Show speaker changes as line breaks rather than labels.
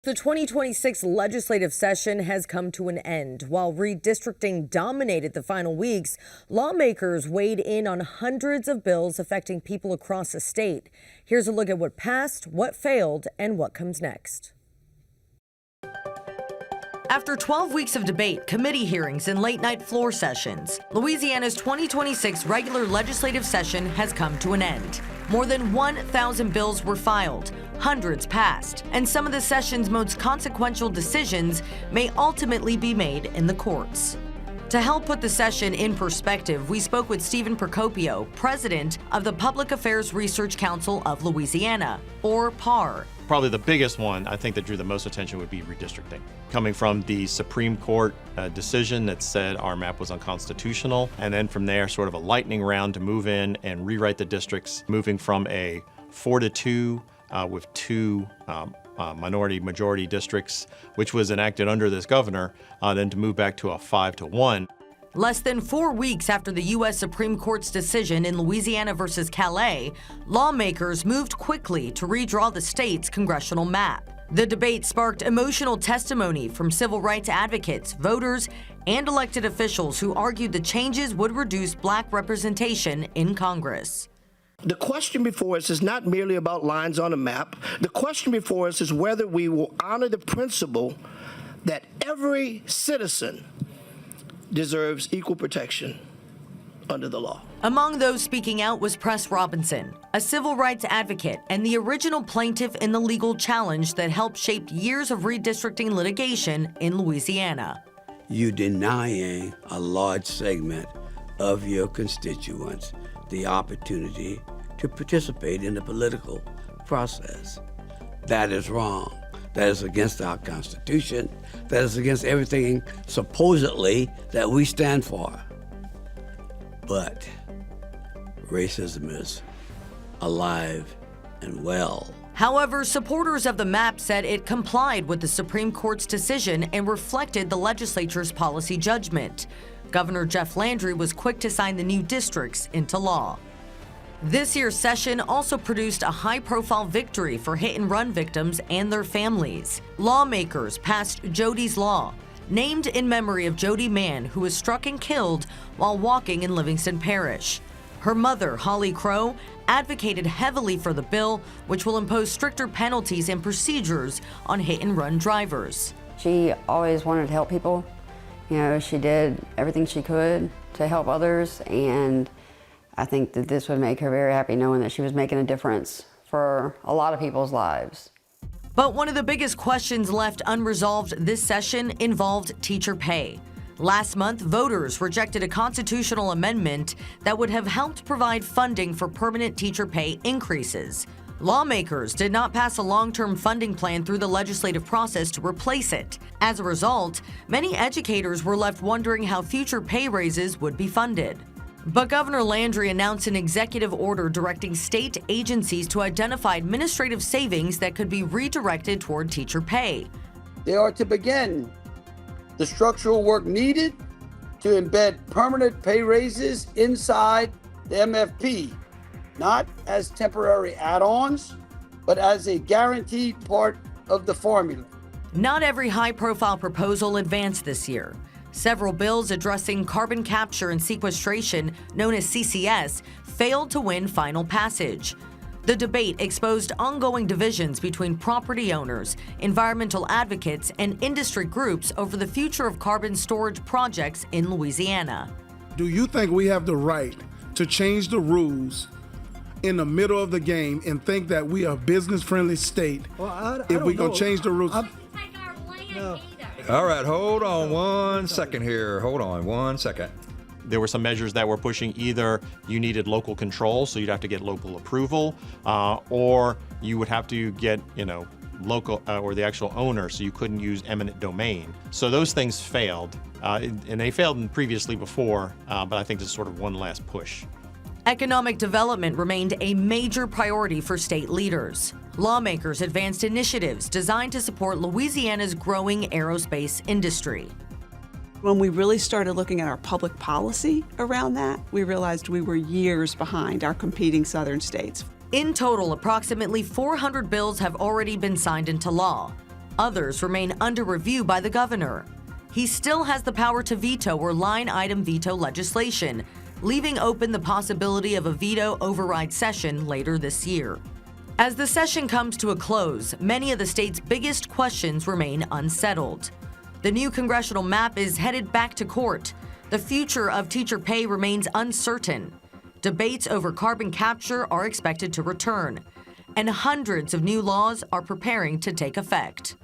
The 2026 legislative session has come to an end. While redistricting dominated the final weeks, lawmakers weighed in on hundreds of bills affecting people across the state. Here's a look at what passed, what failed, and what comes next. After 12 weeks of debate, committee hearings, and late-night floor sessions, Louisiana's 2026 regular legislative session has come to an end. More than 1,000 bills were filed, hundreds passed, and some of the session's most consequential decisions may ultimately be made in the courts. To help put the session in perspective, we spoke with Stephen Procopio, president of the Public Affairs Research Council of Louisiana, or PAR.
Probably the biggest one, I think, that drew the most attention would be redistricting. Coming from the Supreme Court decision that said our map was unconstitutional, and then from there, sort of a lightning round to move in and rewrite the districts, moving from a 4-2 with two minority-majority districts, which was enacted under this governor, then to move back to a 5-1.
Less than 4 weeks after the U.S. Supreme Court's decision in Louisiana versus Calais, lawmakers moved quickly to redraw the state's congressional map. The debate sparked emotional testimony from civil rights advocates, voters, and elected officials who argued the changes would reduce Black representation in Congress.
The question before us is not merely about lines on a map. The question before us is whether we will honor the principle that every citizen deserves equal protection under the law.
Among those speaking out was Press Robinson, a civil rights advocate and the original plaintiff in the legal challenge that helped shape years of redistricting litigation in Louisiana.
You're denying a large segment of your constituents the opportunity to participate in the political process. That is wrong. That is against our Constitution. That is against everything, supposedly, that we stand for. But racism is alive and well.
However, supporters of the map said it complied with the Supreme Court's decision and reflected the legislature's policy judgment. Governor Jeff Landry was quick to sign the new districts into law. This year's session also produced a high-profile victory for hit-and-run victims and their families. Lawmakers passed Jody's Law, named in memory of Jody Mann, who was struck and killed while walking in Livingston Parish. Her mother, Holly Crow, advocated heavily for the bill, which will impose stricter penalties and procedures on hit-and-run drivers.
She always wanted to help people. You know, she did everything she could to help others, and I think that this would make her very happy knowing that she was making a difference for a lot of people's lives.
But one of the biggest questions left unresolved this session involved teacher pay. Last month, voters rejected a constitutional amendment that would have helped provide funding for permanent teacher pay increases. Lawmakers did not pass a long-term funding plan through the legislative process to replace it. As a result, many educators were left wondering how future pay raises would be funded. But Governor Landry announced an executive order directing state agencies to identify administrative savings that could be redirected toward teacher pay.
They are to begin the structural work needed to embed permanent pay raises inside the MFP, not as temporary add-ons, but as a guaranteed part of the formula.
Not every high-profile proposal advanced this year. Several bills addressing carbon capture and sequestration, known as CCS, failed to win final passage. The debate exposed ongoing divisions between property owners, environmental advocates, and industry groups over the future of carbon storage projects in Louisiana.
Do you think we have the right to change the rules in the middle of the game and think that we are a business-friendly state if we're going to change the rules?
All right, hold on one second here. Hold on one second.
There were some measures that were pushing either you needed local control, so you'd have to get local approval, or you would have to get, local or the actual owner, so you couldn't use eminent domain. So those things failed, and they failed previously before, but I think this is sort of one last push.
Economic development remained a major priority for state leaders. Lawmakers advanced initiatives designed to support Louisiana's growing aerospace industry.
When we really started looking at our public policy around that, we realized we were years behind our competing southern states.
In total, approximately 400 bills have already been signed into law. Others remain under review by the governor. He still has the power to veto or line-item veto legislation, leaving open the possibility of a veto override session later this year. As the session comes to a close, many of the state's biggest questions remain unsettled. The new congressional map is headed back to court. The future of teacher pay remains uncertain. Debates over carbon capture are expected to return, and hundreds of new laws are preparing to take effect.